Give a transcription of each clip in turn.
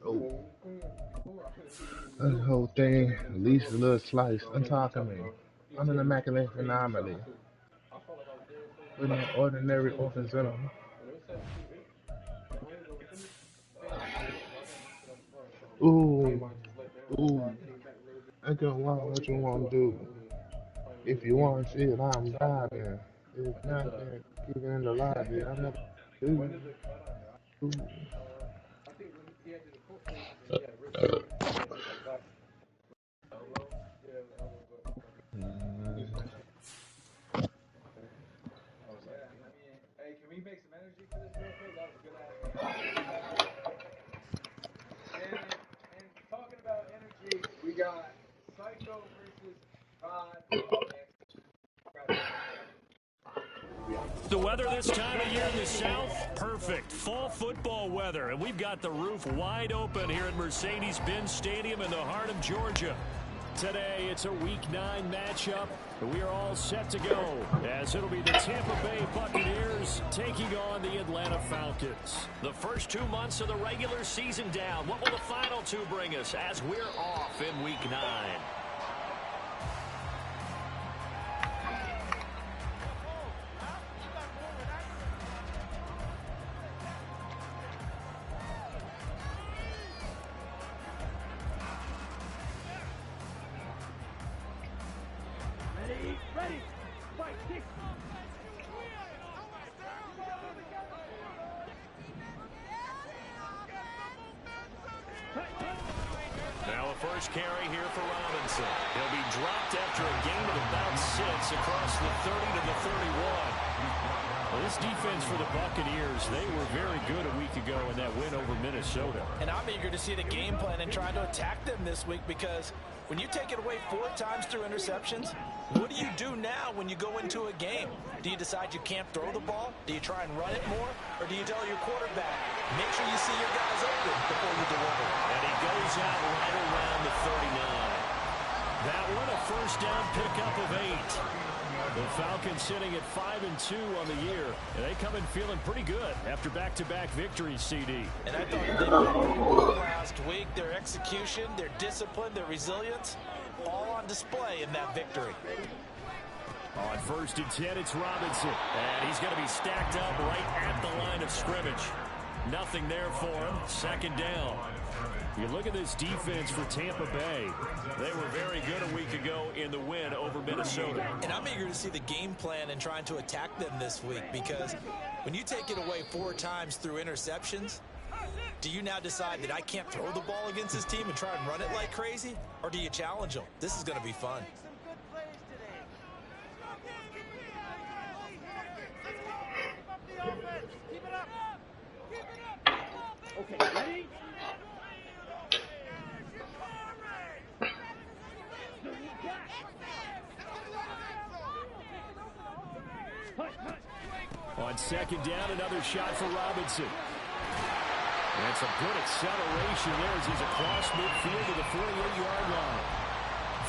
Oh, that whole thing, at least a little slice. I'm talking me. I'm an immaculate anomaly. With no ordinary orphans in them. Ooh, ooh. I can want what you want to do. If you want to see it, I'm driving. If not, then keep it in the lobby. I'm not. Ooh, ooh. Mm. The weather this time of year in the South, perfect. Fall football weather, and we've got the roof wide open here at Mercedes-Benz Stadium in the heart of Georgia. Today, it's a Week 9 matchup, and we are all set to go, as it'll be the Tampa Bay Buccaneers taking on the Atlanta Falcons. The first 2 months of the regular season down. What will the final two bring us as we're off in Week 9? Now a first carry here for Robinson. He'll be dropped after a gain of about 6 across the 30 to the 31. Well, this defense for the Buccaneers, they were very good a week ago in that win over Minnesota. And I'm eager to see the game plan and try to attack them this week, because when you take it away 4 times through interceptions, what do you do now when you go into a game? Do you decide you can't throw the ball? Do you try and run it more? Or do you tell your quarterback, make sure you see your guys open before you deliver? And he goes out right around the 39. That one a first down pickup of 8. The Falcons sitting at 5-2 on the year, and they come in feeling pretty good after back-to-back victories, CD. And I thought they played last week. Their execution, their discipline, their resilience, all on display in that victory. On 1st and 10, it's Robinson, and he's going to be stacked up right at the line of scrimmage. Nothing there for him. 2nd down. You look at this defense for Tampa Bay. They were very good a week ago in the win over Minnesota. And I'm eager to see the game plan and trying to attack them this week, because when you take it away 4 times through interceptions, do you now decide that I can't throw the ball against this team and try and run it like crazy? Or do you challenge them? This is going to be fun. Okay, ready? On 2nd down, another shot for Robinson. And some good acceleration there as he's across midfield to the 48-yard line.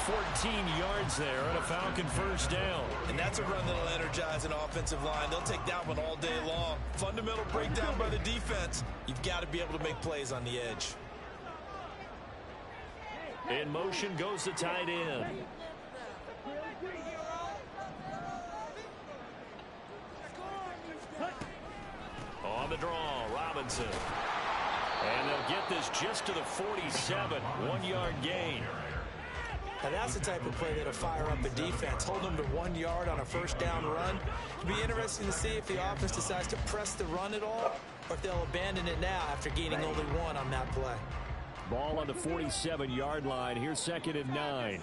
14 yards there and a Falcon first down. And that's a run that'll energize an offensive line. They'll take that one all day long. Fundamental breakdown by the defense. You've got to be able to make plays on the edge. In motion goes the tight end. On the draw, Robinson. And they'll get this just to the 47. 1-yard gain. Now that's the type of play that'll fire up the defense. Hold them to 1 yard on a first down run. It'll be interesting to see if the offense decides to press the run at all, or if they'll abandon it now after gaining only 1 on that play. Ball on the 47-yard line. Here's 2nd and 9.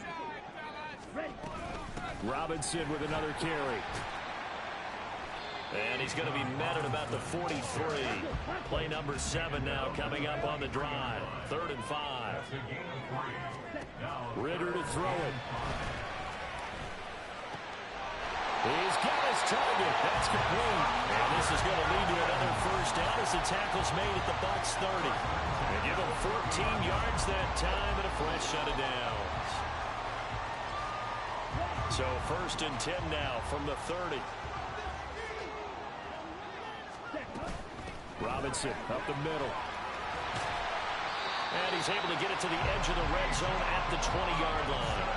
Robinson with another carry. And he's going to be met at about the 43. Play number 7 now coming up on the drive. 3rd and 5. Ritter to throw it. He's got his target. That's complete. And this is going to lead to another first down as the tackle's made at the Bucs 30. They give him 14 yards that time and a fresh set of downs. So 1st and 10 now from the 30. Robinson up the middle. And he's able to get it to the edge of the red zone at the 20-yard line.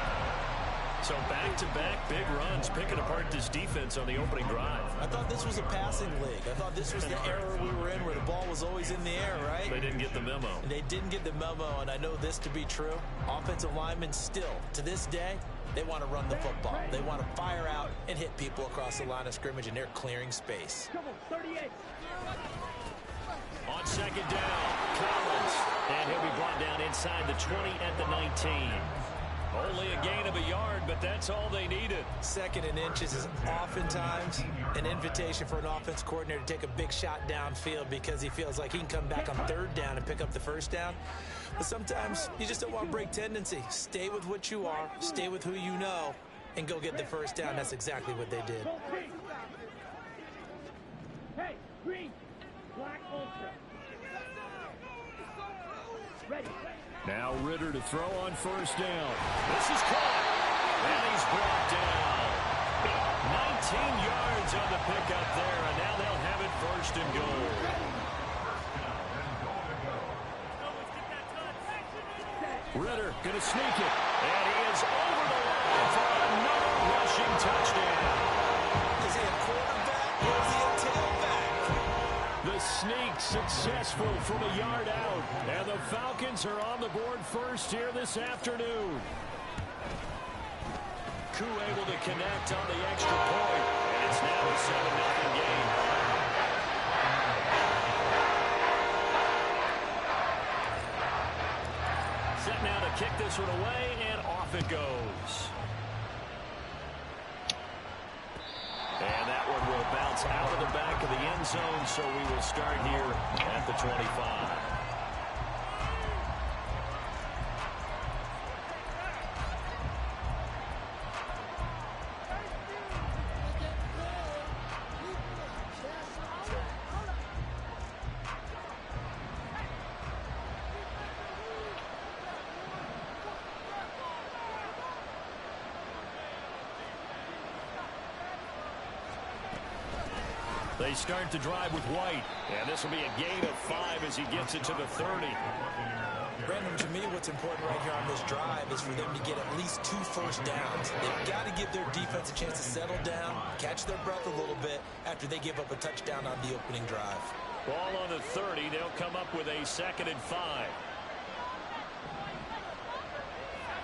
So back-to-back big runs, picking apart this defense on the opening drive. I thought this was a passing league. I thought this was the era we were in where the ball was always in the air, right? They didn't get the memo. And they didn't get the memo, and I know this to be true. Offensive linemen still, to this day, they want to run the football. They want to fire out and hit people across the line of scrimmage, and they're clearing space. Come on, 38. On second down, Collins. And he'll be brought down inside the 20 at the 19. Only a gain of a yard, but that's all they needed. Second and inches is oftentimes an invitation for an offense coordinator to take a big shot downfield because he feels like he can come back on third down and pick up the first down. But sometimes you just don't want to break tendency. Stay with what you are, stay with who you know, and go get the first down. That's exactly what they did. Hey, green, black ultra. Ready. Now Ritter to throw on first down. This is caught. And he's brought down. 19 yards on the pickup there, and now they'll have it first and goal. Ritter going to sneak it. And he is over the line for another rushing touchdown. Is he a quarterback or is he a tailback? The sneak successful from a yard out. And the Falcons are on the board first here this afternoon. Koo able to connect on the extra point. And it's now a 7-0 game. Set now to kick this one away, and off it goes. And that one will bounce out of the back of the end zone, so we will start here at the 25. They start to drive with White, and this will be a gain of 5 as he gets it to the 30. Brandon, to me, what's important right here on this drive is for them to get at least 2 first downs. They've got to give their defense a chance to settle down, catch their breath a little bit after they give up a touchdown on the opening drive. Ball on the 30. They'll come up with a 2nd and 5.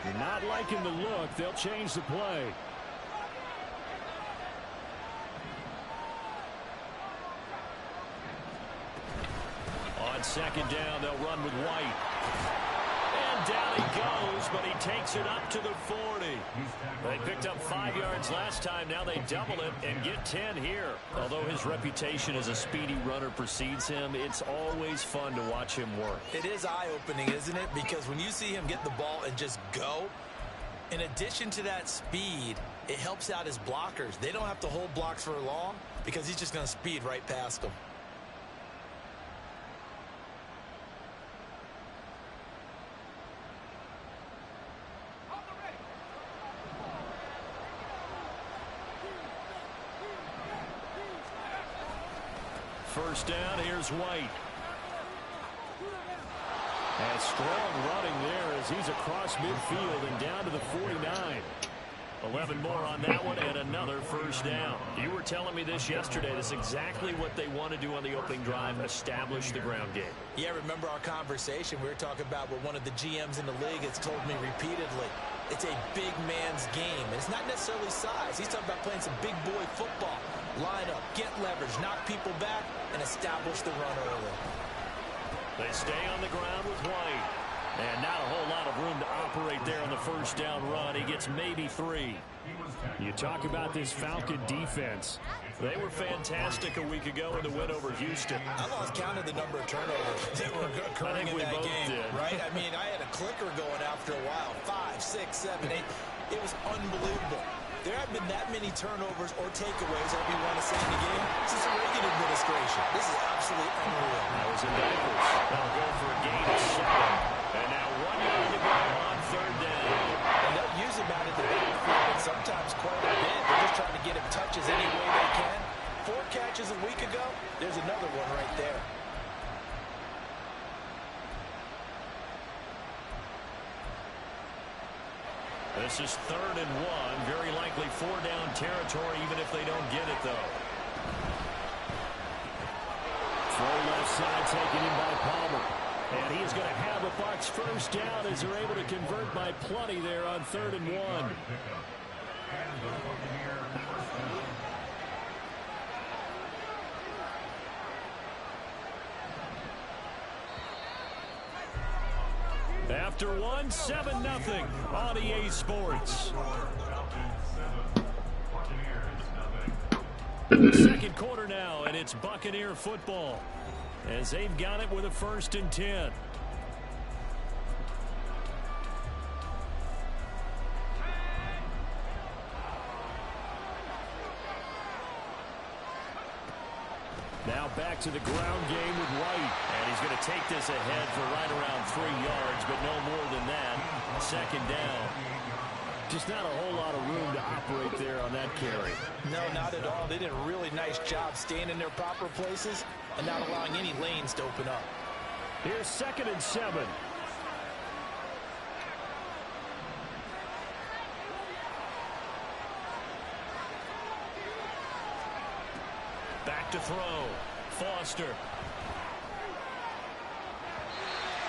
You're not liking the look. They'll change the play. On second down, they'll run with White. And down he goes, but he takes it up to the 40. They picked up 5 yards last time. Now they double it and get 10 here. Although his reputation as a speedy runner precedes him, it's always fun to watch him work. It is eye-opening, isn't it? Because when you see him get the ball and just go, in addition to that speed, it helps out his blockers. They don't have to hold blocks for long because he's just going to speed right past them. First down, here's White. And strong running there as he's across midfield and down to the 49. 11 more on that one and another first down. You were telling me this yesterday. This is exactly what they want to do on the opening drive, establish the ground game. Yeah, remember our conversation? We were talking about what one of the GMs in the league has told me repeatedly. It's a big man's game. And it's not necessarily size. He's talking about playing some big boy football. Line up, get leverage, knock people back, and establish the run early. They stay on the ground with White. And not a whole lot of room to operate there on the first down run. He gets maybe 3. You talk about this Falcon defense. They were fantastic a week ago in the win over Houston. I lost count of the number of turnovers that were occurring in that game, right? I mean, I had a clicker going after a while. 5, 6, 7, 8. It was unbelievable. There haven't been that many turnovers or takeaways, however you want to say, in the game since the Reagan administration. This is absolutely unreal. That was in diapers. That'll go for a gain of 7. And now 1 yard to go on third down. And they'll use him out of the backfield, and sometimes quite a bit. They're just trying to get him touches any way they can. 4 catches a week ago. There's another one right there. This is 3rd and 1. Very likely 4-down territory, even if they don't get it, though. Throw left side taken in by Palmer. And he is going to have the Bucs first down as they're able to convert by plenty there on 3rd and 1. After 1, 7-0 on EA Sports. Second quarter now, and it's Buccaneer football as they've got it with a 1st and 10. Now back to the ground game with White. And he's going to take this ahead for right around 3 yards, but no more than that. 2nd down. Just not a whole lot of room to operate there on that carry. No, not at all. They did a really nice job staying in their proper places and not allowing any lanes to open up. Here's 2nd and 7. Back to throw. Foster.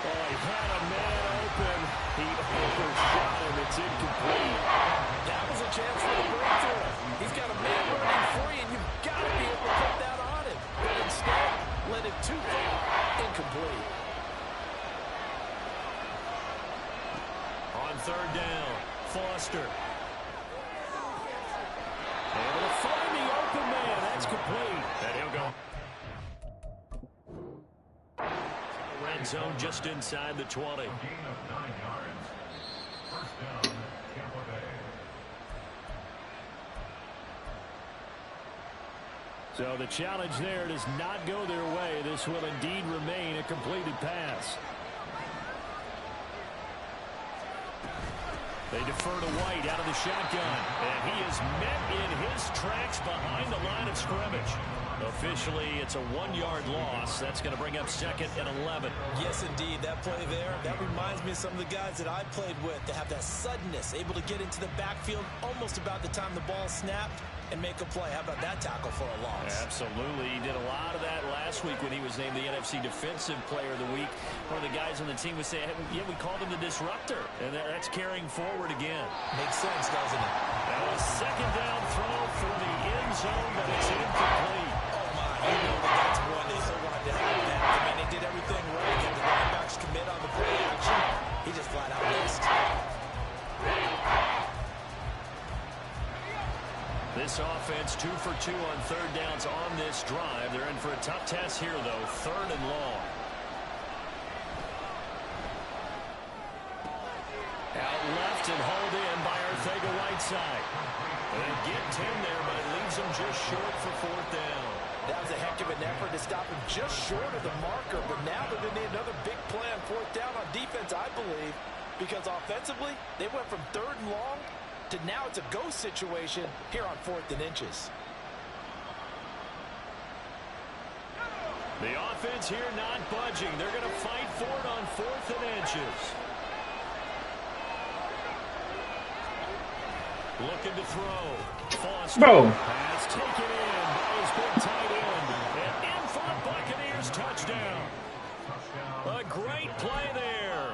Oh, he had a man open. He overshot him. It's incomplete. That was a chance for the breakthrough. He's got a man running free, and you've got to be able to put that on him. But instead, let it too far. Incomplete. On 3rd down, Foster. Able to find the open man. That's complete. And he'll go. Red zone just inside the 20. So the challenge there does not go their way. This will indeed remain a completed pass. They defer to White out of the shotgun. And he is met in his tracks behind the line of scrimmage. Officially, it's a 1-yard loss. That's going to bring up 2nd and 11. Yes, indeed. That play there, that reminds me of some of the guys that I played with. They have that suddenness, able to get into the backfield almost about the time the ball snapped and make a play. How about that tackle for a loss? Absolutely. He did a lot of that last week when he was named the NFC Defensive Player of the Week. One of the guys on the team would say, hey, yeah, we called him the disruptor. And that's carrying forward again. Makes sense, doesn't it? That was 2nd down throw for the end zone, but it's incomplete. You know that's one they so wanted to have that. I mean, they did everything right. Get the running backs commit on the play action. He just flat out missed. This offense 2 for 2 on 3rd downs on this drive. They're in for a tough test here, though. 3rd and long. Out left and hauled in by Arcega-Whiteside. They get 10 there, but it leaves them just short for 4th down. That was a heck of an effort to stop him just short of the marker, but now they're going to need another big play on 4th down on defense, I believe, because offensively, they went from 3rd and long to now it's a go situation here on 4th and inches. The offense here not budging. They're going to fight for it on 4th and inches. Looking to throw. Foster has taken in by his big tight end. And in for a Buccaneers touchdown. A great play there.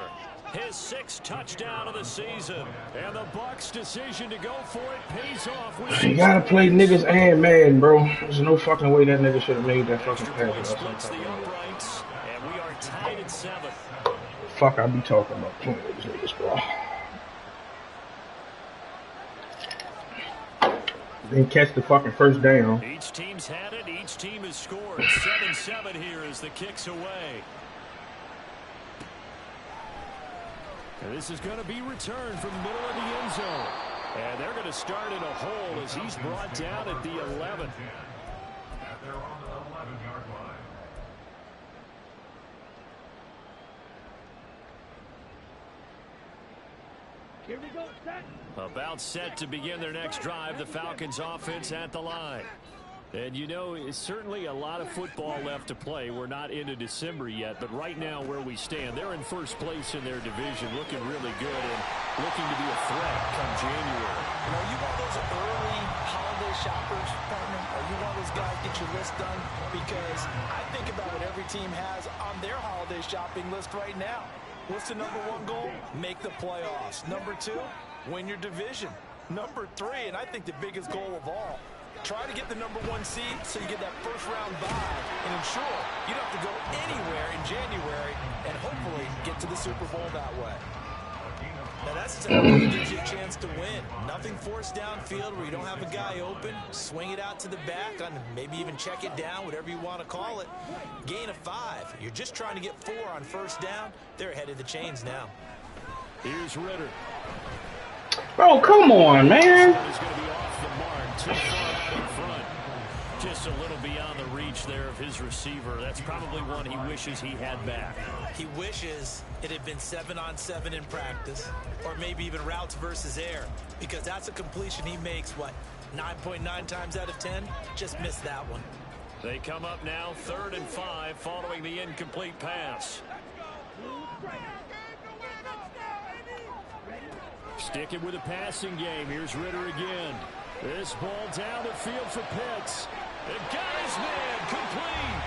His 6th touchdown of the season. And the Bucs' decision to go for it pays off. You gotta play niggas and man, bro. There's no fucking way that nigga should have made that fucking pass. Splits the uprights, and we are tied at 7. Fuck, I be talking about playing these niggas, bro. Then catch the fucking 1st down. Each team's had it. Each team has scored. 7-7 here as the kick's away. And this is going to be returned from the middle of the end zone. And they're going to start in a hole as he's brought down at the 11. They're on the 11-yard line. Here we go, set. About set to begin their next drive. The Falcons offense at the line. And you know, it's certainly a lot of football left to play. We're not into December yet, but right now where we stand, they're in first place in their division, looking really good and looking to be a threat come January. You know, you one of those early holiday shoppers, partner? Are you one of those guys get your list done? Because I think about what every team has on their holiday shopping list right now. What's the number one goal? Make the playoffs. Number two, win your division. Number three, and I think the biggest goal of all, try to get the number one seed so you get that first round bye and ensure you don't have to go anywhere in January and hopefully get to the Super Bowl that way. Now that's a team that gives you a chance to win. Nothing forced downfield where you don't have a guy open. Swing it out to the back, on maybe even check it down, whatever you want to call it. Gain of 5. You're just trying to get 4 on first down. They're ahead of the chains now. Here's Ritter. Bro, come on, man. He's going to be off the mark, too far out in front. Just a little beyond the reach there of his receiver. That's probably one he wishes he had back. He wishes it had been 7-on-7 in practice, or maybe even routes versus air, because that's a completion he makes, what, 9.9 times out of 10? Just missed that one. They come up now, 3rd and 5, following the incomplete pass. Sticking with the passing game. Here's Ritter again. This ball down the field for Pitts. And got his man complete.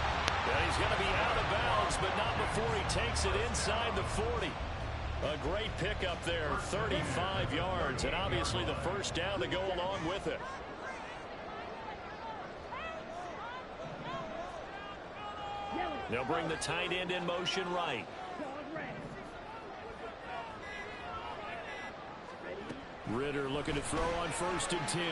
And he's going to be out of bounds, but not before he takes it inside the 40. A great pickup there, 35 yards, and obviously the first down to go along with it. They'll bring the tight end in motion right. Ritter looking to throw on 1st and 10.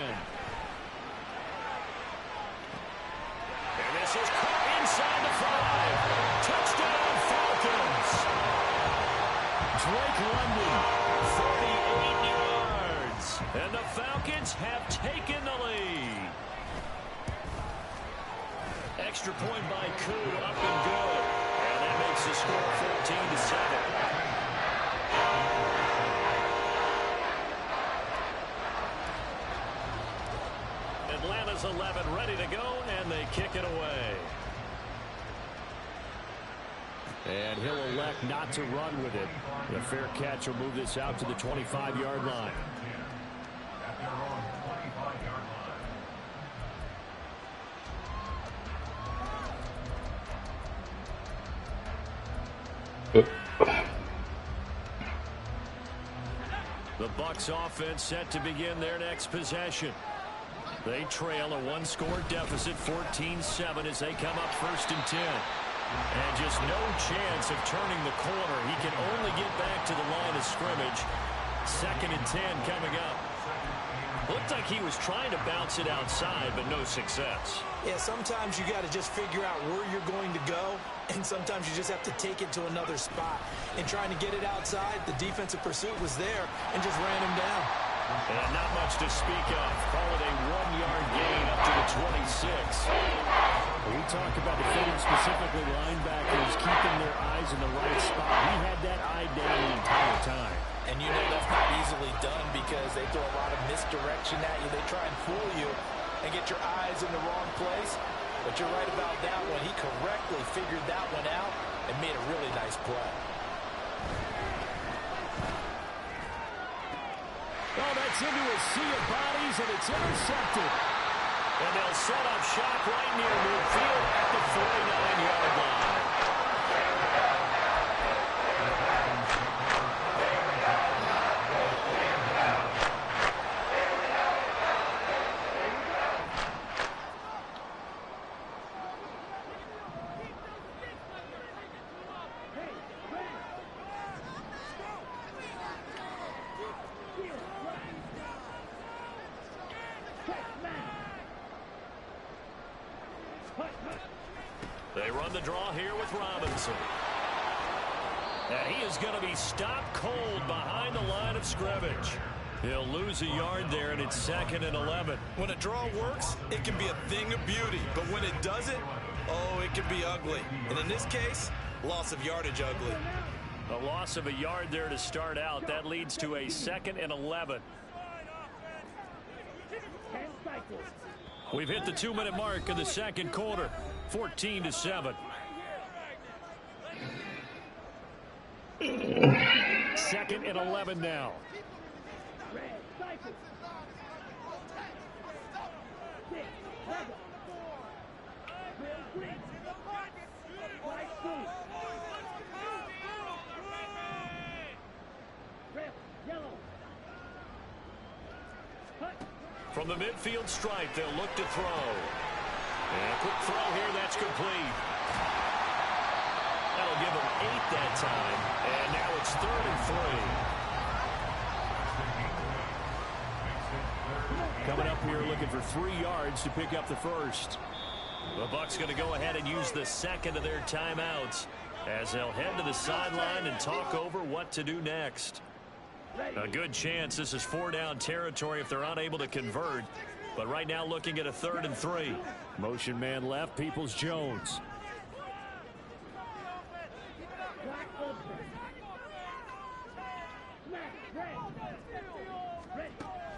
And this is caught inside the 5. Touchdown Falcons. Drake London, 38 yards. And the Falcons have taken the lead. Extra point by Koo, up and good. And that makes the score 14-7. Atlanta's 11 ready to go, and they kick it away. And he'll elect not to run with it. The fair catch will move this out to the 25-yard line. The Bucs offense set to begin their next possession. They trail a 1-score deficit, 14-7, as they come up 1st and 10. And just no chance of turning the corner. He can only get back to the line of scrimmage. 2nd and 10 coming up. Looked like he was trying to bounce it outside, but no success. Yeah, sometimes you got to just figure out where you're going to go, and sometimes you just have to take it to another spot. And trying to get it outside, the defensive pursuit was there and just ran him down. And not much to speak of. Call it a 1-yard gain up to the 26. We talk about defenders, specifically linebackers, keeping their eyes in the right spot. He had that eye down the entire time. And you know that's not easily done because they throw a lot of misdirection at you. They try and fool you and get your eyes in the wrong place. But you're right about that one. He correctly figured that one out and made a really nice play. Oh, that's into a sea of bodies, and it's intercepted. And they'll set up shop right near midfield at the 49-yard line. They run the draw here with Robinson. And he is going to be stopped cold behind the line of scrimmage. He'll lose a yard there, and it's 2nd and 11. When a draw works, it can be a thing of beauty. But when it doesn't, oh, it can be ugly. And in this case, loss of yardage ugly. A loss of a yard there to start out. That leads to a 2nd and 11. We've hit the 2-minute mark in the second quarter. 14-7. Second and 11 now. From the midfield stripe, they'll look to throw. And a quick throw here, that's complete. That'll give them 8 that time. And now it's 3rd and 3. Coming up here looking for 3 yards to pick up the first. The Bucs going to go ahead and use the second of their timeouts as they'll head to the sideline and talk over what to do next. A good chance this is 4-down territory if they're unable to convert. But right now looking at a 3rd and 3. Motion man left, Peoples-Jones.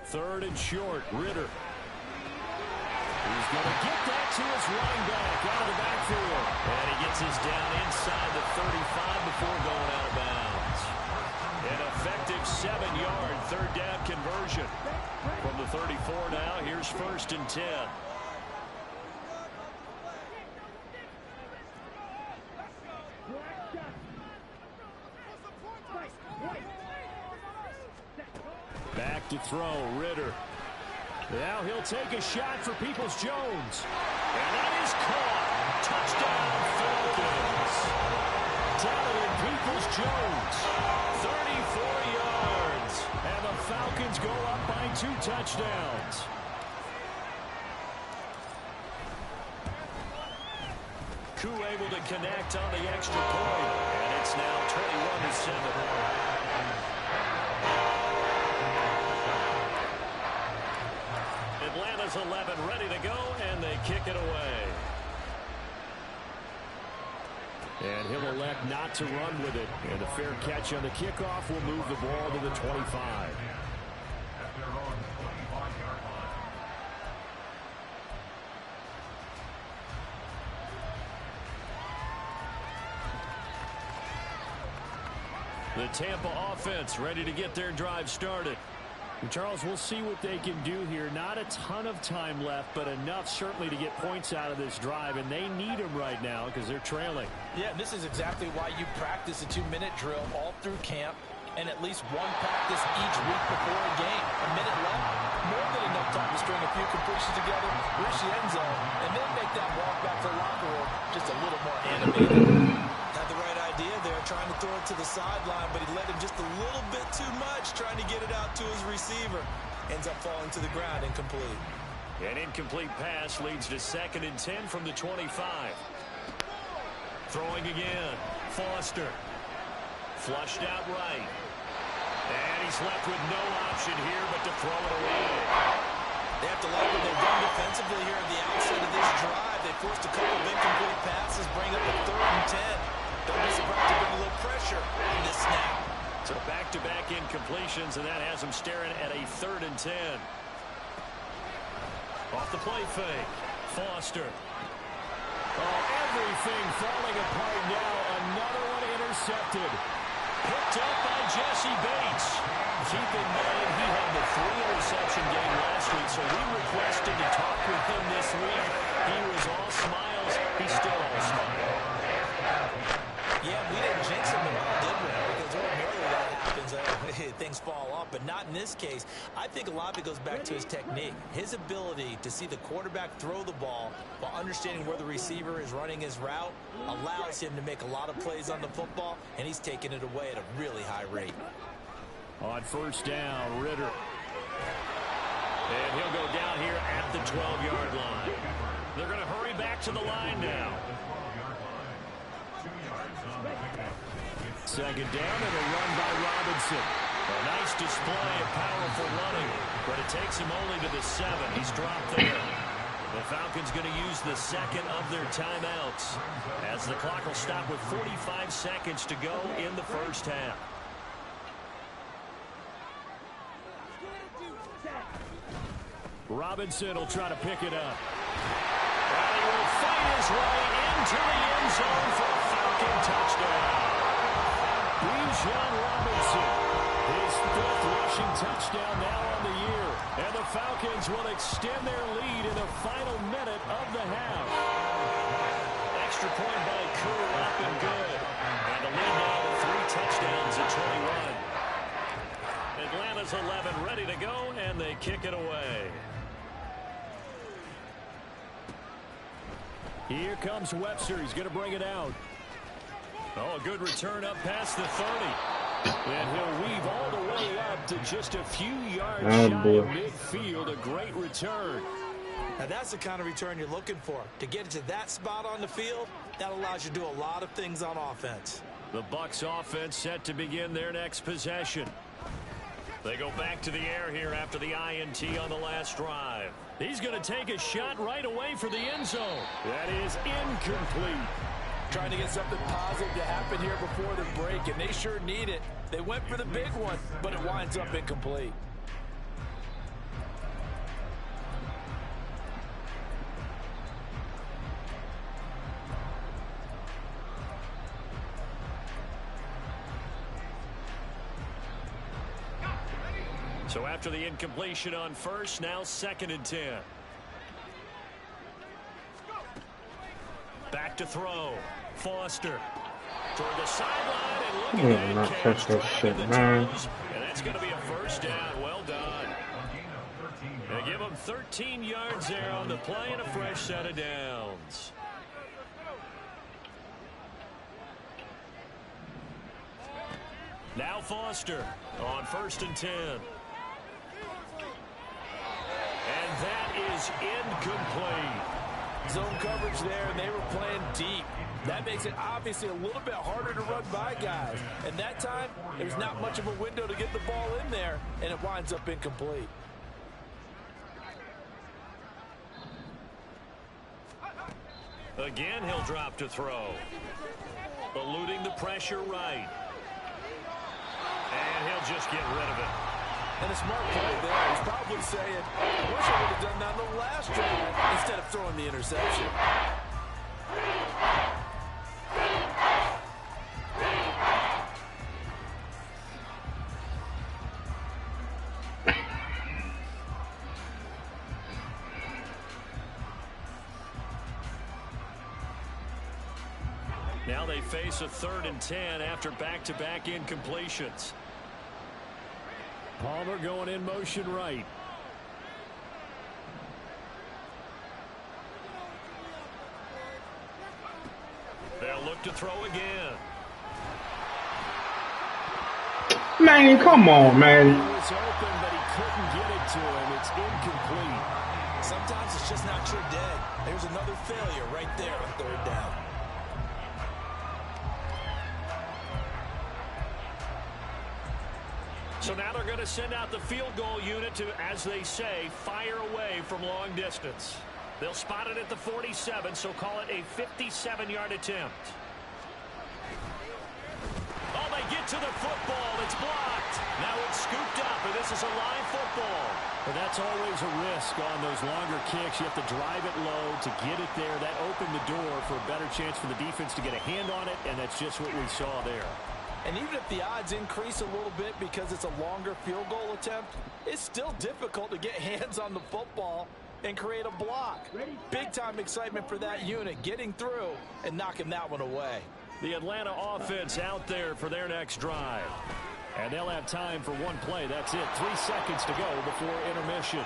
Third and short, Ritter. He's going to get that to his running back out of the backfield. And he gets his down inside the 35 before going out of bounds. An effective 7-yard 3rd down conversion. From the 34 now, here's 1st and 10. Back to throw, Ritter. Now he'll take a shot for Peoples-Jones. And that is caught. Touchdown, Falcons. Talented Peoples-Jones. 34 yards. And the Falcons go up by 2 touchdowns. Koo able to connect on the extra point. And it's now 21-7. Atlanta's 11 ready to go, and they kick it away. And he'll elect not to run with it. And a fair catch on the kickoff will move the ball to the 25. The Tampa offense ready to get their drive started. Charles, we'll see what they can do here. Not a ton of time left, but enough certainly to get points out of this drive, and they need them right now because they're trailing. Yeah, this is exactly why you practice a 2-minute drill all through camp and at least one practice each week before a game. A minute left, more than enough time to string a few completions together, reach the end zone, and then make that walk back to the locker room just a little more animated. Had the right idea there, trying to throw it to the sideline, but he let him just a little bit too much, trying to get it out to his receiver. Ends up falling to the ground, incomplete. An incomplete pass leads to 2nd and 10 from the 25. Throwing again, Foster. Flushed out right. And he's left with no option here but to throw it away. They have to like what they've done defensively here at the outset of this drive. They forced a couple of incomplete passes, bring up a 3rd and 10. Don't be surprised to bring a little pressure on this snap. So back-to-back incompletions, and that has them staring at a 3rd and 10. Off the play fake, Foster. Oh, everything falling apart now. Another one intercepted. Picked up by Jesse Bates. Keep in mind he had the 3-interception game last week, so we requested to talk with him this week. He was all smiles. He's still all smiles. Yeah, we didn't jinx him at all, did we? Because ordinarily that happens. Things fall off, but not in this case. I think a lot of it goes back to his technique. His ability to see the quarterback throw the ball while understanding where the receiver is running his route allows him to make a lot of plays on the football, and he's taking it away at a really high rate. On 1st down, Ritter. And he'll go down here at the 12-yard line. They're going to hurry back to the line now. 2nd down and a run by Robinson. A nice display of powerful running, but it takes him only to the 7. He's dropped there. The Falcons going to use the 2nd of their timeouts as the clock will stop with 45 seconds to go in the 1st half. Robinson will try to pick it up. And he will fight his way into the end zone for a Falcon touchdown. Bijan Robinson, his 5th rushing touchdown now on the year. And the Falcons will extend their lead in the final minute of the half. Extra point by Cooper up and good. And the lead now to 3 touchdowns at 21. Atlanta's 11 ready to go, and they kick it away. Here comes Webster. He's going to bring it out. Oh, a good return up past the 30. And he'll weave all the way up to just a few yards shy of midfield. A great return. Now that's the kind of return you're looking for. To get to that spot on the field, that allows you to do a lot of things on offense. The Bucs offense set to begin their next possession. They go back to the air here after the INT on the last drive. He's going to take a shot right away for the end zone. That is incomplete. Trying to get something positive to happen here before the break, and they sure need it. They went for the big one, but it winds up incomplete. So after the incompletion on first, now 2nd and 10. Back to throw. Foster toward the sideline and looking at not touch that shit, man. And that's going to be a first down. Well done. They give him 13 yards there on the play and a fresh set of downs. Now Foster on 1st and 10. And that is incomplete. Zone coverage there, and they were playing deep. That makes it obviously a little bit harder to run by guys. And that time, there's not much of a window to get the ball in there, and it winds up incomplete. Again, he'll drop to throw. Eluding the pressure right. And he'll just get rid of it. And a smart play there. He's probably saying, I wish I would have done that on the last drive instead of throwing the interception. Now they face a 3rd and 10 after back-to-back incompletions. Palmer going in motion right. They'll look to throw again. Man, come on, man. He was open, but he couldn't get it to him. It's incomplete. Sometimes it's just not your day. There's another failure right there on 3rd down. So now they're going to send out the field goal unit to, as they say, fire away from long distance. They'll spot it at the 47, so call it a 57-yard attempt. Oh, they get to the football. It's blocked. Now it's scooped up, and this is a live football. But that's always a risk on those longer kicks. You have to drive it low to get it there. That opened the door for a better chance for the defense to get a hand on it, and that's just what we saw there. And even if the odds increase a little bit because it's a longer field goal attempt, it's still difficult to get hands on the football and create a block. Big-time excitement for that unit, getting through and knocking that one away. The Atlanta offense out there for their next drive. And they'll have time for one play. That's it. 3 seconds to go before intermission.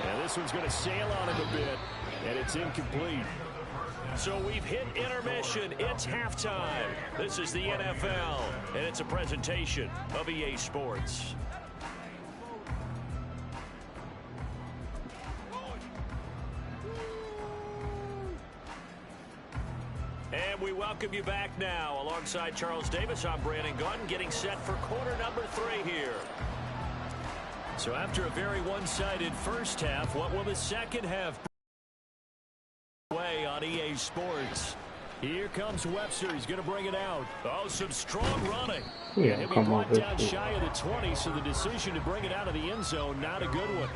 And this one's going to sail on him a bit, and it's incomplete. So we've hit intermission. It's halftime. This is the NFL, and it's a presentation of EA Sports. And we welcome you back now. Alongside Charles Davis, I'm Brandon Gaudin, getting set for quarter number 3 here. So after a very one-sided first half, what will the second half be? Way on EA Sports. Here comes Webster. He's going to bring it out. Oh, some strong running. Yeah, he'll be come on, brought down shy of the 20, so the decision to bring it out of the end zone, not a good one.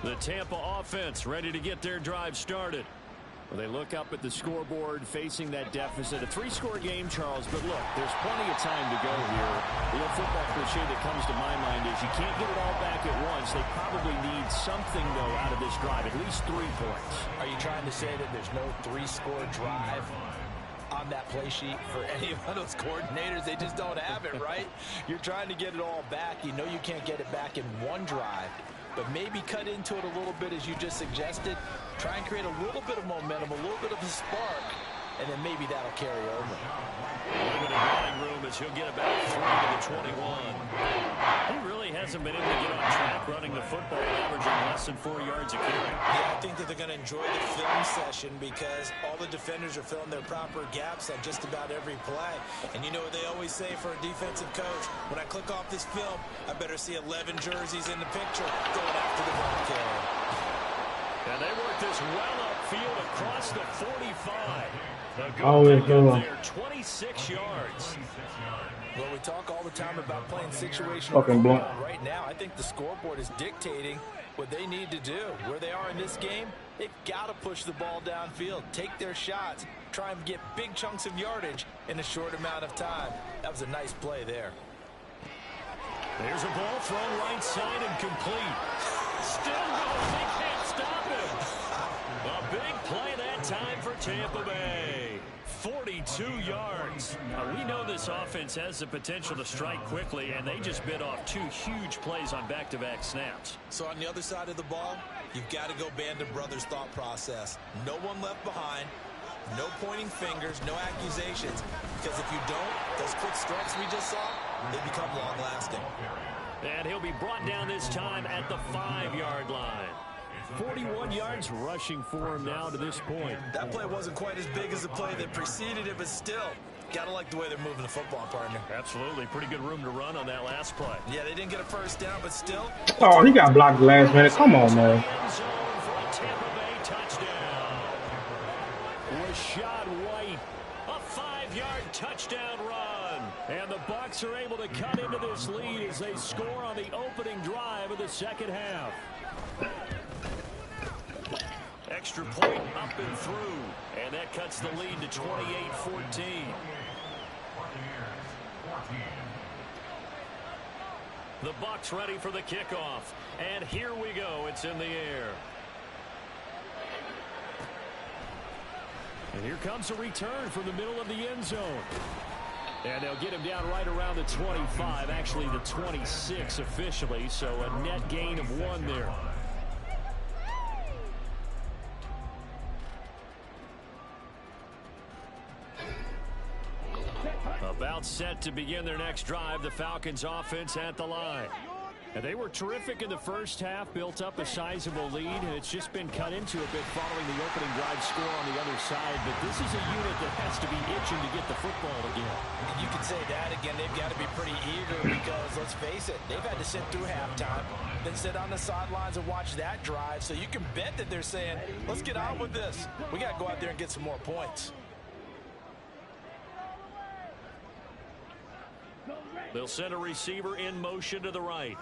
The Tampa offense ready to get their drive started. Well, they look up at the scoreboard facing that deficit. A 3-score game, Charles, but look, there's plenty of time to go here. The old football cliche that comes to my mind is you can't get it all back at once. They probably need something, though, out of this drive, at least 3 points. Are you trying to say that there's no 3-score drive on that play sheet for any of those coordinators? They just don't have it, right? You're trying to get it all back. You know you can't get it back in one drive, but maybe cut into it a little bit as you just suggested. Try and create a little bit of momentum, a little bit of a spark, and then maybe that'll carry over. Limited running room as he'll get about 3 to the 21. He really hasn't been able to get on track running the football, averaging less than 4 yards a carry. Yeah, I think that they're going to enjoy the film session because all the defenders are filling their proper gaps on just about every play. And you know what they always say for a defensive coach? When I click off this film, I better see 11 jerseys in the picture going after the ball carrier. And they work this well upfield across the 45. Always go. There, 26 yards. Well, we talk all the time about playing situational Fucking blunt. football. Right now, I think the scoreboard is dictating what they need to do. Where they are in this game, they've got to push the ball downfield, take their shots, try and get big chunks of yardage in a short amount of time. That was a nice play there. There's a ball thrown right side and complete. Still going. They can't stop him. A big play that time for Tampa Bay. 42 yards. Now, we know this offense has the potential to strike quickly, and they just bit off 2 huge plays on back-to-back snaps. So on the other side of the ball, you've got to go Band of Brothers thought process. No one left behind. No pointing fingers, no accusations. Because if you don't, those quick strikes we just saw, they become long-lasting. And he'll be brought down this time at the 5-yard line. 41 yards rushing for him now to this point. That play wasn't quite as big as the play that preceded it, but still, gotta like the way they're moving the football, partner. Absolutely. Pretty good room to run on that last play. Yeah, they didn't get a first down, but still. Oh, he got blocked the last minute. Come on, man. End zone for a Tampa Bay touchdown. Rashad White, a 5-yard touchdown run. And the Bucs are able to cut into this lead as they score on the opening drive of the second half. Extra point up and through. And that cuts the lead to 28-14. The Bucs ready for the kickoff. And here we go. It's in the air. And here comes a return from the middle of the end zone. And they'll get him down right around the 25, actually the 26 officially, so a net gain of 1 there. About set to begin their next drive, the Falcons offense at the line. And they were terrific in the first half, built up a sizable lead, and it's just been cut into a bit following the opening drive score on the other side. But this is a unit that has to be itching to get the football again. And you can say that again. They've got to be pretty eager because, let's face it, they've had to sit through halftime, then sit on the sidelines and watch that drive. So you can bet that they're saying, let's get on with this. We got to go out there and get some more points. They'll send a receiver in motion to the right.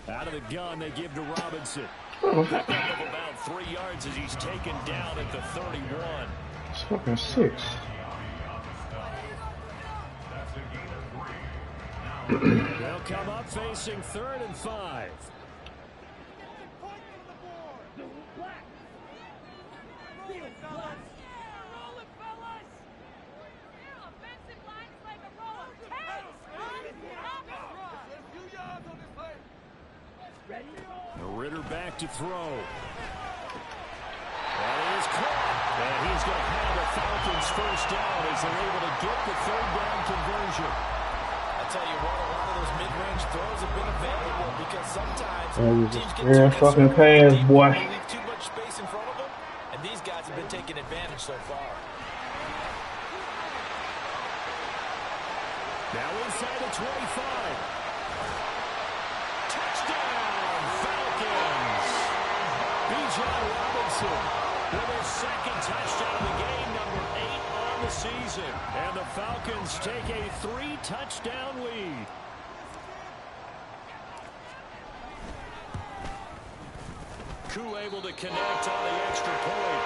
Out of the gun, they give to Robinson. Pickup of about 3 yards as he's taken down at the 31. It's fucking 6. They'll come up facing 3rd and 5. Ritter back to throw. And it is caught. And he's going to have the Falcons first down as they're able to get the 3rd down conversion. I tell you what, a lot of those mid-range throws have been available because sometimes teams get Yeah, fucking pass, boy. They leave too much space in front of them, and these guys have been taking advantage so far. Now inside the 25. Bijan Robinson with his 2nd touchdown of the game, number 8 on the season. And the Falcons take a 3-touchdown lead. Koo able to connect on the extra point.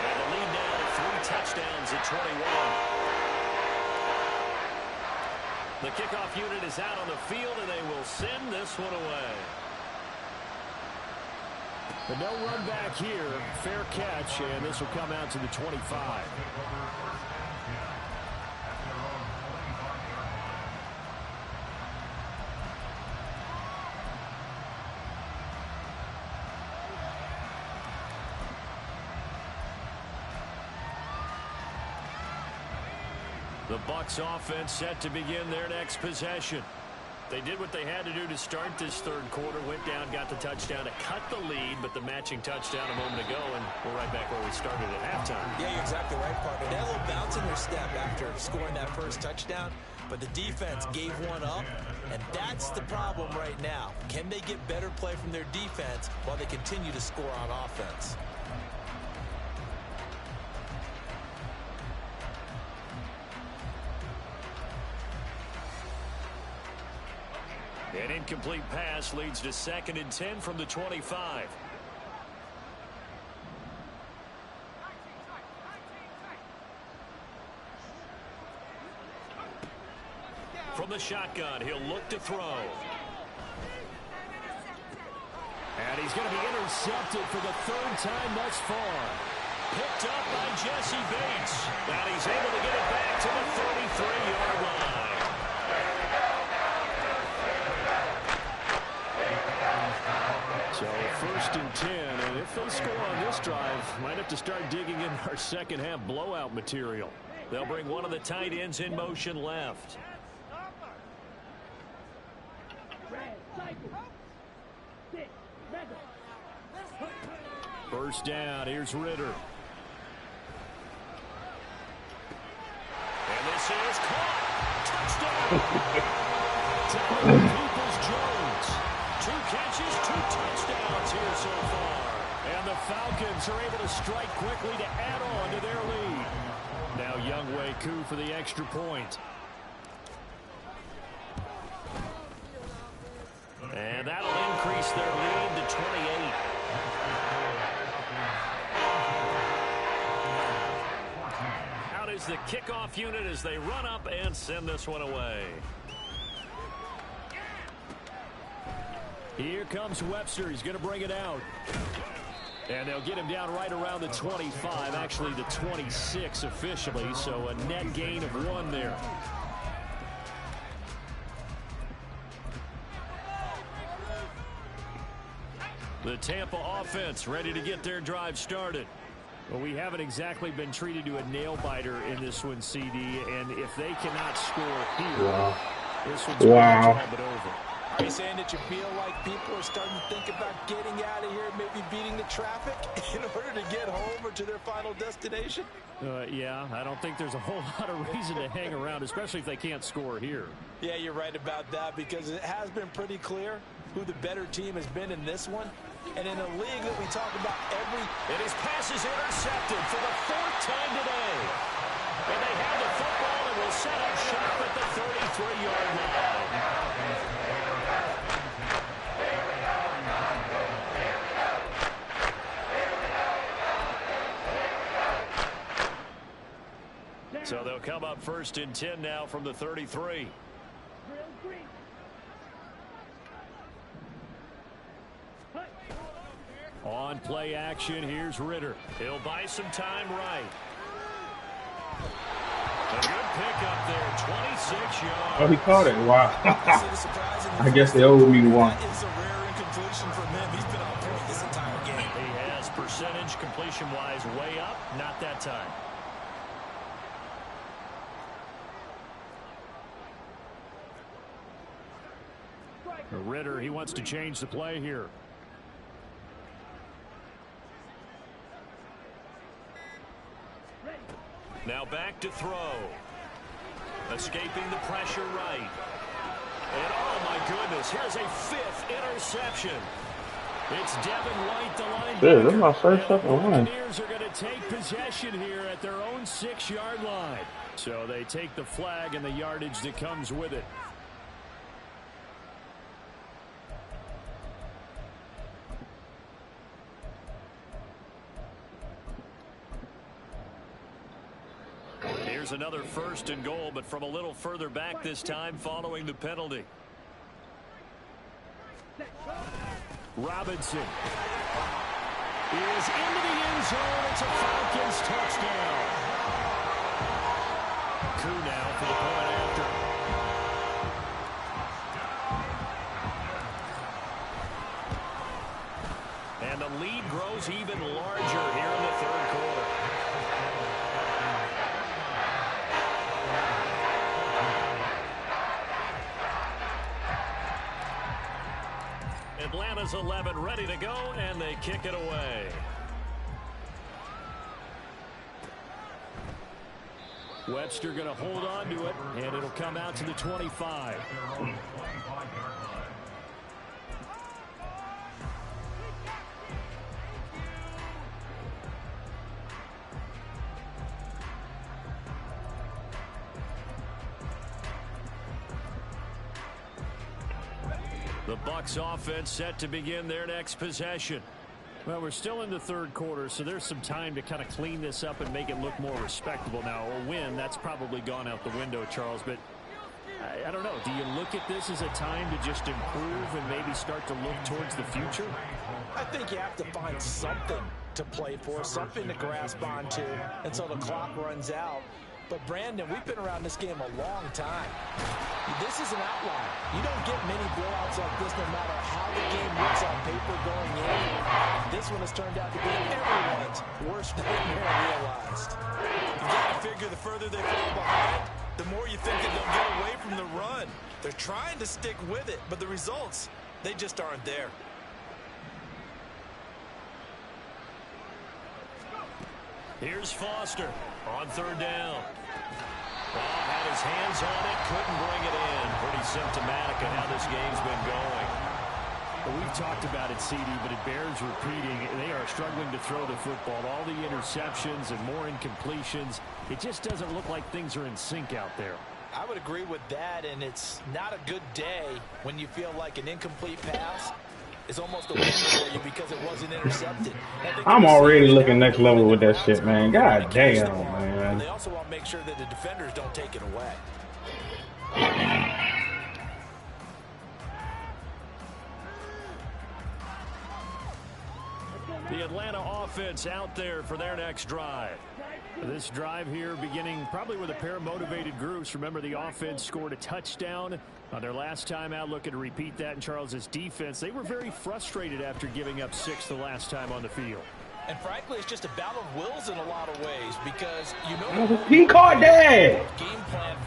And the lead now to 3 touchdowns at 21. The kickoff unit is out on the field, and they will send this one away. But no run back here. Fair catch, and this will come out to the 25. The Bucs offense set to begin their next possession. They did what they had to do to start this third quarter. Went down, got the touchdown to cut the lead, but the matching touchdown a moment ago, and we're right back where we started at halftime. Yeah, you're exactly right, partner. They had a little bounce in their step after scoring that first touchdown, but the defense gave one up, and that's the problem right now. Can they get better play from their defense while they continue to score on offense? An incomplete pass leads to 2nd and 10 from the 25. From the shotgun, he'll look to throw. And he's going to be intercepted for the 3rd time thus far. Picked up by Jesse Bates. And he's able to get it back to the 33-yard line. So 1st and 10, and if they score on this drive, might have to start digging in our second half blowout material. They'll bring one of the tight ends in motion left. First down, here's Ritter. And this is caught. Touchdown. Peoples-Jones. 2 catches, 2 touchdowns here so far. And the Falcons are able to strike quickly to add on to their lead. Now Younghoe Koo for the extra point. And that'll increase their lead to 28. Out is the kickoff unit as they run up and send this one away. Here comes Webster. He's going to bring it out. And they'll get him down right around the 25, actually the 26 officially, so a net gain of 1 there. The Tampa offense ready to get their drive started. Well, we haven't exactly been treated to a nail-biter in this one, CD, and if they cannot score here, this one's all but over. Are you saying that you feel like people are starting to think about getting out of here, maybe beating the traffic in order to get home or to their final destination? Yeah, I don't think there's a whole lot of reason to hang around, especially if they can't score here. Yeah, you're right about that, because it has been pretty clear who the better team has been in this one. And in a league that we talk about And his pass is intercepted for the 4th time today. And they have the football and will set up shop at the 33-yard line. So they'll come up 1st and 10 now from the 33. On play action, here's Ritter. He'll buy some time right. A good pickup there, 26 yards. Oh, he caught it. Wow. I guess they owed me 1. That is a rare incompletion from him. He's been on point this entire game. He has percentage completion-wise way up, not that time. Ritter, he wants to change the play here. Now back to throw. Escaping the pressure right. And oh my goodness, here's a 5th interception. It's Devin White, the linebacker. Dude, this is my first fucking one. Buccaneers are going to take possession here at their own 6-yard line. So they take the flag and the yardage that comes with it. Here's another 1st and goal, but from a little further back this time following the penalty. Robinson is into the end zone. It's a Falcons touchdown. Coup now for the point after. And the lead grows even larger here in the 3rd quarter. Atlanta's 11 ready to go, and they kick it away. Webster going to hold on to it, and it'll come out to the 25. The Bucs offense set to begin their next possession. Well, we're still in the 3rd quarter, so there's some time to kind of clean this up and make it look more respectable. Now, a win, that's probably gone out the window, Charles, but I don't know. Do you look at this as a time to just improve and maybe start to look towards the future? I think you have to find something to play for, something to grasp onto until the clock runs out. But, Brandon, we've been around this game a long time. This is an outlier. You don't get many blowouts like this no matter how the game looks on paper going in. This one has turned out to be everyone's worst nightmare realized. You got to figure the further they fall behind, the more you think that they'll get away from the run. They're trying to stick with it, but the results, they just aren't there. Here's Foster on 3rd down. Had his hands on it, couldn't bring it in. Pretty symptomatic of how this game's been going. Well, we've talked about it, CD, but it bears repeating. They are struggling to throw the football. All the interceptions and more incompletions. It just doesn't look like things are in sync out there. I would agree with that, and it's not a good day when you feel like an incomplete pass is almost a win for you because it wasn't intercepted. I'm already looking next level with that shit, man. God damn, man. They also want to make sure that the defenders don't take it away. The Atlanta offense out there for their next drive. This drive here beginning probably with a pair of motivated groups. Remember, the offense scored a touchdown on their last time out. Looking to repeat that in Charles's defense. They were very frustrated after giving up 6 the last time on the field. And frankly, it's just a battle of wills in a lot of ways because you know he caught that game plan.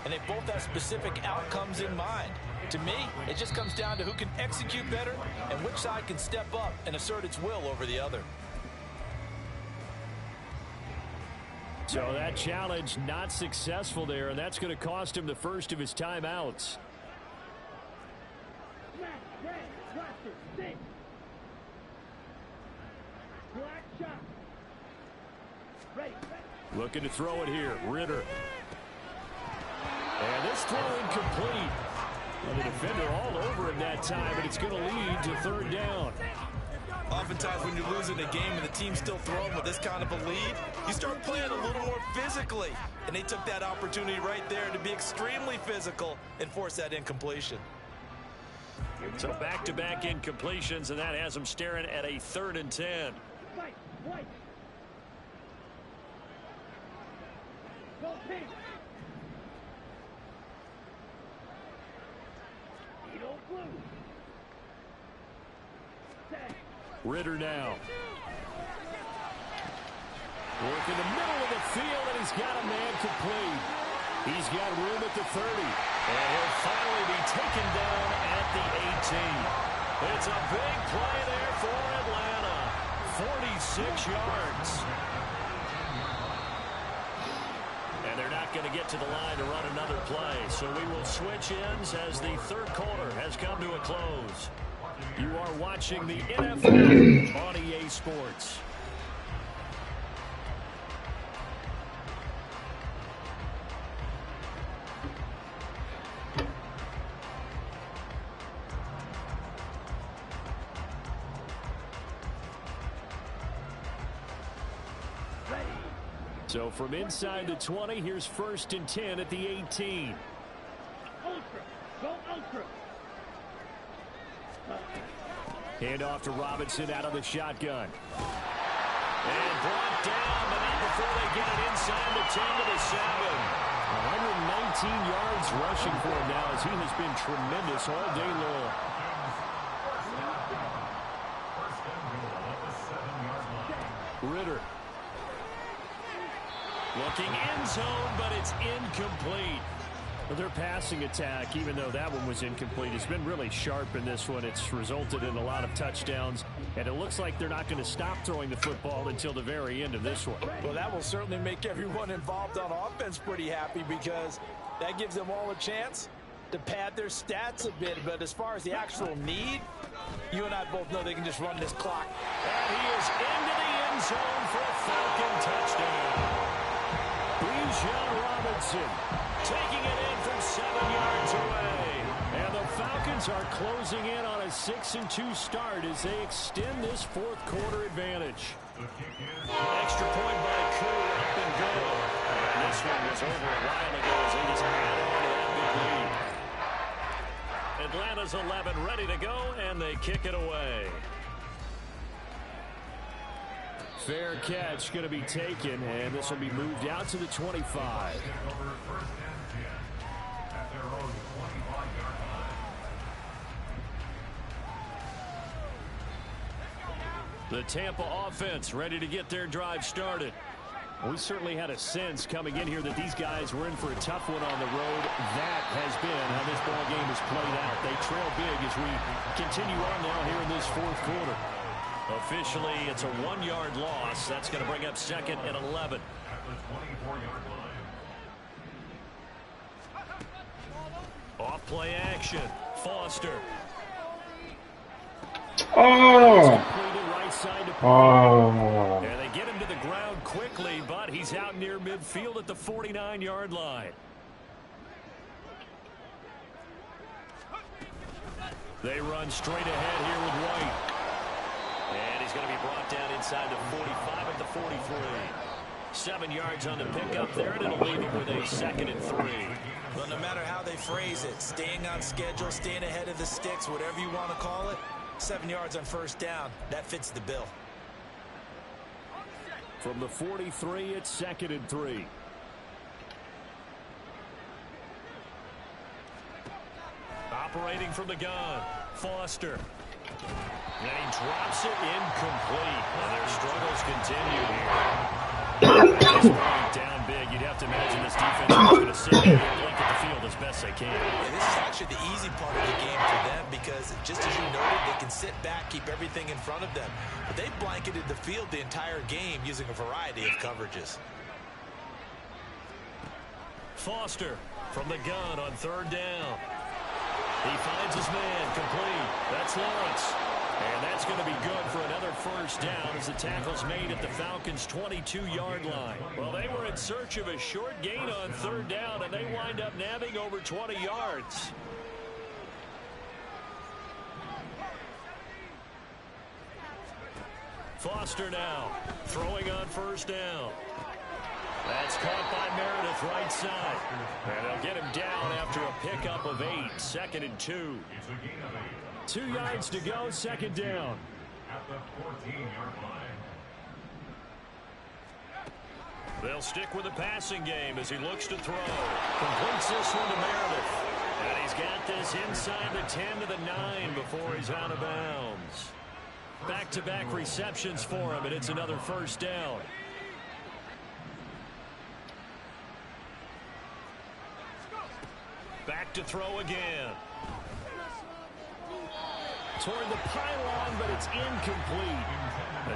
And they both have specific outcomes in mind. To me, it just comes down to who can execute better and which side can step up and assert its will over the other. So that challenge not successful there, and that's going to cost him the first of his timeouts. Looking to throw it here, Ritter. And this throw incomplete. Well, the defender all over him that time, but it's going to lead to 3rd down. Oftentimes when you're losing a game and the team's still throwing with this kind of a lead, you start playing a little more physically. And they took that opportunity right there to be extremely physical and force that incompletion. So back-to-back incompletions, and that has them staring at a 3rd and 10. Ritter now. Work in the middle of the field, and he's got a man complete. He's got room at the 30. And he'll finally be taken down at the 18. It's a big play there for Atlanta. 46 yards. And they're not not going to get to the line to run another play. So we will switch ends as the third quarter has come to a close. You are watching the NFL on EA Sports. So from inside the 20, here's 1st and 10 at the 18. Ultra. Go ultra. Hand off to Robinson out of the shotgun. And brought down, but not before they get it inside the 10 to the 7. 119 yards rushing for him now as he has been tremendous all day long. Ritter. Looking end zone, but it's incomplete. Their passing attack, even though that one was incomplete, has been really sharp in this one. It's resulted in a lot of touchdowns, and it looks like they're not going to stop throwing the football until the very end of this one. Well, that will certainly make everyone involved on offense pretty happy because that gives them all a chance to pad their stats a bit. But as far as the actual need, you and I both know they can just run this clock. And he is into the end zone for a Falcon touchdown. Robinson taking it in from 7 yards away. And the Falcons are closing in on a 6-2 start as they extend this fourth quarter advantage. Extra point by Koo, up and go. And this one was over a while ago as they just add on to that big lead. Atlanta's 11 ready to go, and they kick it away. Fair catch going to be taken, and this will be moved out to the 25. The Tampa offense ready to get their drive started. We certainly had a sense coming in here that these guys were in for a tough one on the road. That has been how this ball game has played out. They trail big as we continue on now here in this fourth quarter. Officially, it's a 1-yard loss. That's going to bring up 2nd and 11. Off play action. Foster. Oh! And they get him to the ground quickly, but he's out near midfield at the 49-yard line. They run straight ahead here with White. And he's going to be brought down inside the 45 at the 43. 7 yards on the pickup there, and it'll leave him with a 2nd and 3. Well, no matter how they phrase it, staying on schedule, staying ahead of the sticks, whatever you want to call it, 7 yards on 1st down, that fits the bill. From the 43, it's 2nd and 3. Operating from the gun, Foster. And he drops it incomplete. And their struggles continue here. Down big. You'd have to imagine this defense is going to sit here and blink at the field as best they can. Yeah, this is actually the easy part of the game for them because, just as you noted, they can sit back, keep everything in front of them. But they blanketed the field the entire game using a variety of coverages. Foster from the gun on 3rd down. He finds his man complete. That's Lawrence. And that's going to be good for another 1st down as the tackle's made at the Falcons' 22-yard line. Well, they were in search of a short gain on 3rd down, and they wind up nabbing over 20 yards. Foster now throwing on 1st down. That's caught by Meredith right side. And they'll get him down after a pickup of 8. 2nd and 2. 2 yards to go, 2nd down. At the 14-yard line. They'll stick with the passing game as he looks to throw. Completes this one to Meredith. And he's got this inside the 10 to the 9 before he's out of bounds. Back-to-back receptions for him, and it's another 1st down. Back to throw again. Toward the pylon, but it's incomplete.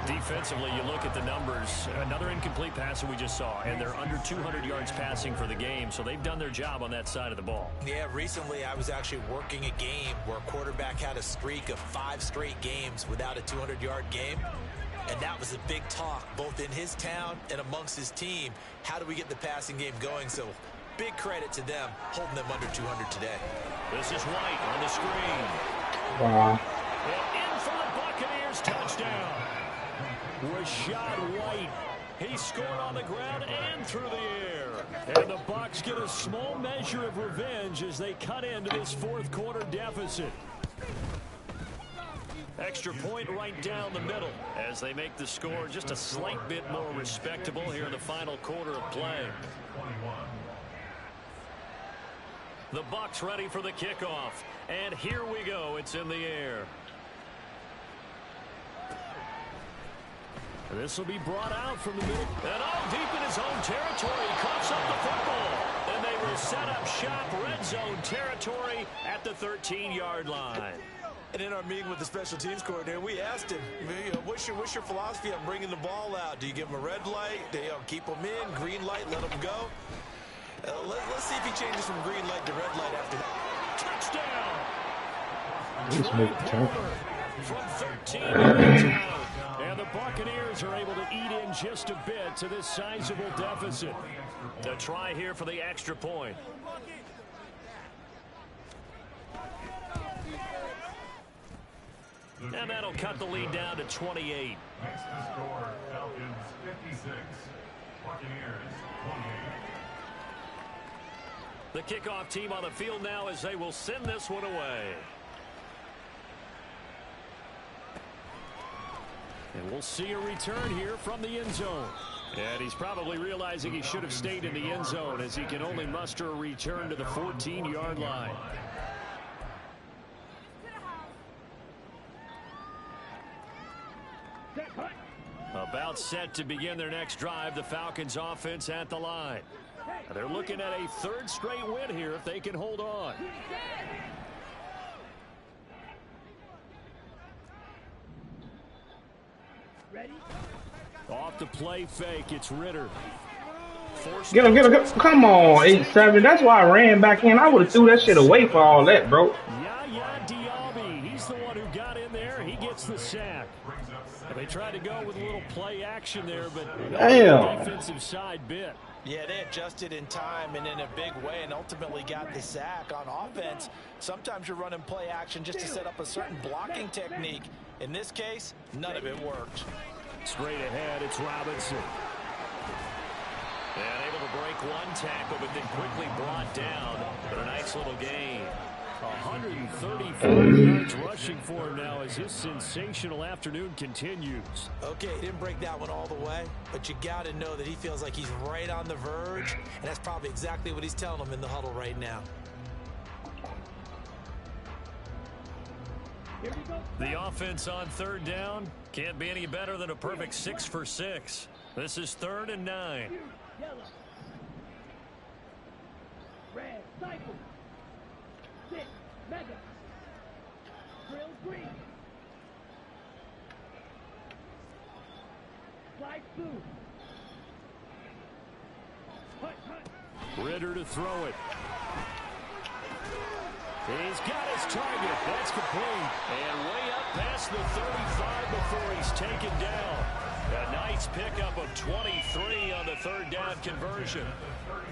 Defensively, you look at the numbers. Another incomplete pass that we just saw, and they're under 200 yards passing for the game, so they've done their job on that side of the ball. Yeah, recently I was actually working a game where a quarterback had a streak of 5 straight games without a 200-yard game, and that was a big talk both in his town and amongst his team. How do we get the passing game going? So big credit to them holding them under 200 today. This is White on the screen. Wow. And in for the Buccaneers touchdown. Rashad White. He scored on the ground and through the air. And the Bucs get a small measure of revenge as they cut into this fourth quarter deficit. Extra point right down the middle as they make the score just a slight bit more respectable here in the final quarter of play. The Bucs ready for the kickoff. And here we go. It's in the air. This will be brought out from the middle. And deep in his own territory. Coughs up the football. And they will set up shop red zone territory at the 13-yard line. And in our meeting with the special teams coordinator, we asked him, what's your philosophy on bringing the ball out? Do you give him a red light? Do you keep him in? Green light, let him go? Let's see if he changes from green light to red light after that. Touchdown! From 13 yards out. And the Buccaneers are able to eat in just a bit to this sizable deficit. The try here for the extra point. And that'll cut the lead down to 28. Next to score, Falcons 56, Buccaneers 28. The kickoff team on the field now as they will send this one away. And we'll see a return here from the end zone. And he's probably realizing he should have stayed in the end zone as he can only muster a return to the 14-yard line. About set to begin their next drive, the Falcons offense at the line. They're looking at a third straight win here if they can hold on. Ready? Off the play fake, it's Ritter. Get him. Come on, 8-7. That's why I ran back in. I would have threw that shit away for all that, bro. Yaya Diaby, he's the one who got in there. He gets the sack. They tried to go with a little play action there, but damn. The defensive side bit. Yeah, they adjusted in time and in a big way and ultimately got the sack. On offense, sometimes you're running play action just to set up a certain blocking technique. In this case, none of it worked. Straight ahead, it's Robinson. And able to break one tackle, but then quickly brought down. But a nice little gain. 134 yards rushing for him now as his sensational afternoon continues. Okay, he didn't break that one all the way, but you got to know that he feels like he's right on the verge, and that's probably exactly what he's telling them in the huddle right now. The offense on third down can't be any better than a perfect 6 for 6. This is 3rd and 9. Yellow. Red. Cycle. 6. Mega. Drill green. Fly blue. Hunt. Ritter to throw it. He's got his target. That's complete. And way up past the 35 before he's taken down. A nice pickup of 23 on the 3rd down conversion.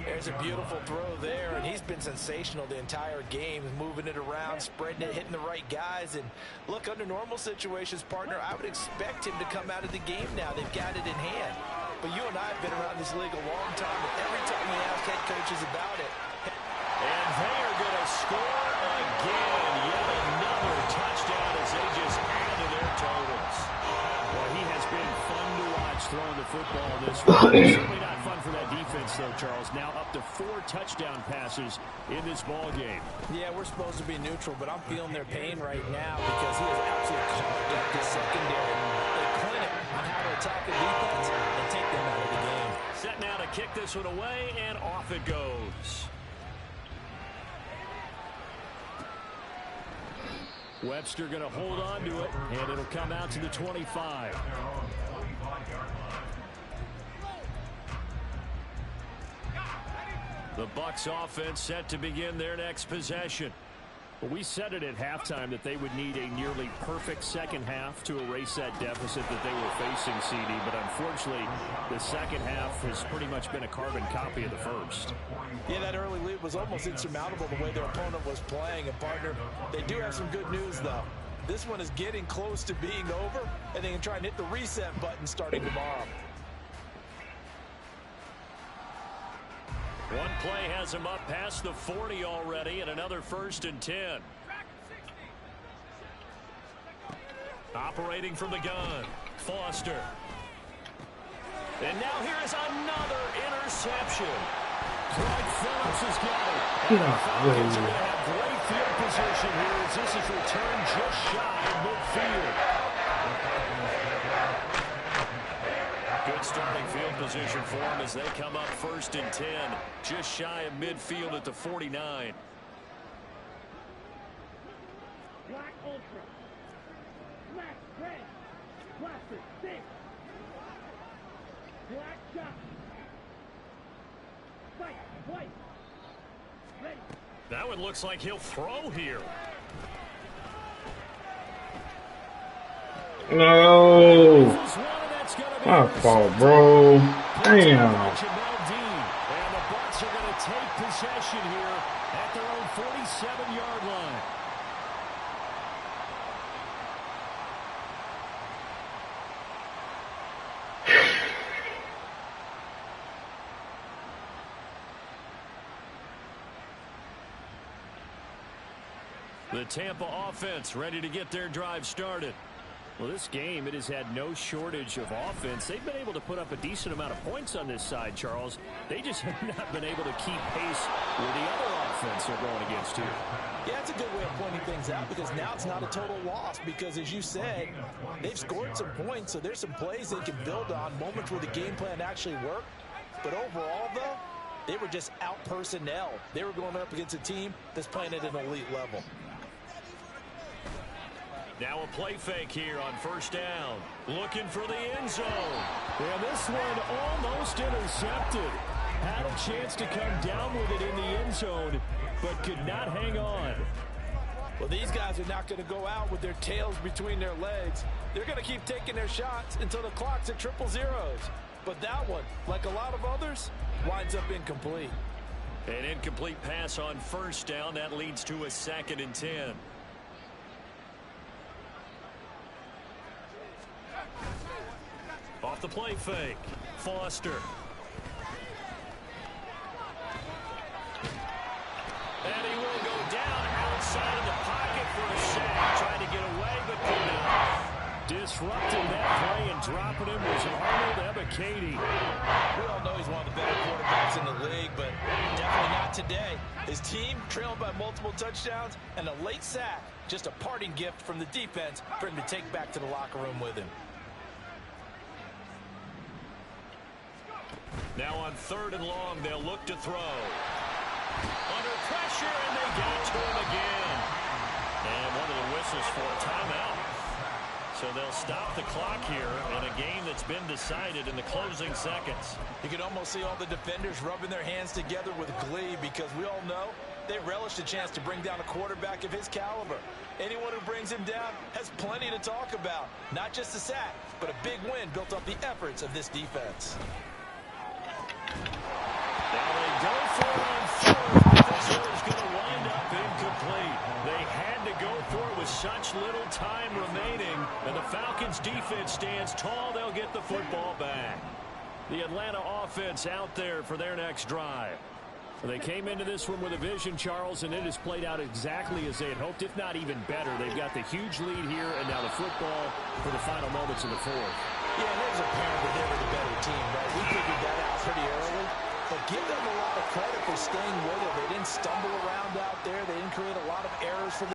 There's a beautiful throw there, and he's been sensational the entire game, moving it around, spreading it, hitting the right guys. And look, under normal situations, partner, I would expect him to come out of the game now. They've got it in hand. But you and I have been around this league a long time, and every time we ask head coaches about it. And they are going to score again. Yet another touchdown as they just add to their totals. Well, he has been fun to watch throwing the football this week. Certainly not fun for that defense, though, Charles. Now up to 4 touchdown passes in this ball game. Yeah, we're supposed to be neutral, but I'm feeling their pain right now because he has absolutely carved up the secondary. They clinic on how to attack the defense and take them out of the game. Set now to kick this one away, and off it goes. Webster going to hold on to it, and it'll come out to the 25. The Bucs offense set to begin their next possession. Well, we said it at halftime that they would need a nearly perfect second half to erase that deficit that they were facing, CD. But unfortunately, the second half has pretty much been a carbon copy of the first. Yeah, that early lead was almost insurmountable the way their opponent was playing. And, partner, they do have some good news, though. This one is getting close to being over, and they can try and hit the reset button starting tomorrow. One play has him up past the 40 already, and another 1st and 10. Operating from the gun, Foster. And now here is another interception. Craig Phillips has got it. And the Falcons are going to have great field position here as this is returned just shy of midfield. Good starting field position for them as they come up 1st and 10, just shy of midfield at the 49. Black Ultra. Black Red. Blaster 6. Black Shot. Fight. White. Ready. That one looks like he'll throw here. No. My fault, bro. Damn. And the Bucs are going to take possession here at their own 47-yard line. The Tampa offense ready to get their drive started. Well, this game, it has had no shortage of offense. They've been able to put up a decent amount of points on this side, Charles. They just have not been able to keep pace with the other offense they're going against here. Yeah, it's a good way of pointing things out because now it's not a total loss because, as you said, they've scored some points, so there's some plays they can build on, moments where the game plan actually worked. But overall, though, they were just out-personnel. They were going up against a team that's playing at an elite level. Now a play fake here on 1st down. Looking for the end zone. And this one almost intercepted. Had a chance to come down with it in the end zone, but could not hang on. Well, these guys are not going to go out with their tails between their legs. They're going to keep taking their shots until the clock's at 000. But that one, like a lot of others, winds up incomplete. An incomplete pass on 1st down. That leads to a 2nd and 10. Off the play fake, Foster. And he will go down outside of the pocket for a sack. Trying to get away, but could not. Disrupting that play and dropping him was Arnold Ebiketie. We all know he's one of the better quarterbacks in the league, but definitely not today. His team trailed by multiple touchdowns and a late sack. Just a parting gift from the defense for him to take back to the locker room with him. Now on 3rd and long, they'll look to throw. Under pressure, and they get to him again. And one of the whistles for a timeout. So they'll stop the clock here in a game that's been decided in the closing seconds. You can almost see all the defenders rubbing their hands together with glee because we all know they relish the chance to bring down a quarterback of his caliber. Anyone who brings him down has plenty to talk about. Not just a sack, but a big win built off the efforts of this defense. Now they go for it on 4th, but this one is going to wind up incomplete. They had to go for it with such little time remaining, and the Falcons' defense stands tall. They'll get the football back. The Atlanta offense out there for their next drive. They came into this one with a vision, Charles, and it has played out exactly as they had hoped, if not even better. They've got the huge lead here, and now the football for the final moments of the 4th. Yeah, and it was apparent that they were the better team, right? We figured that out pretty early. But give them a lot of credit for staying with it. They didn't stumble around out there. They didn't create a lot of errors for the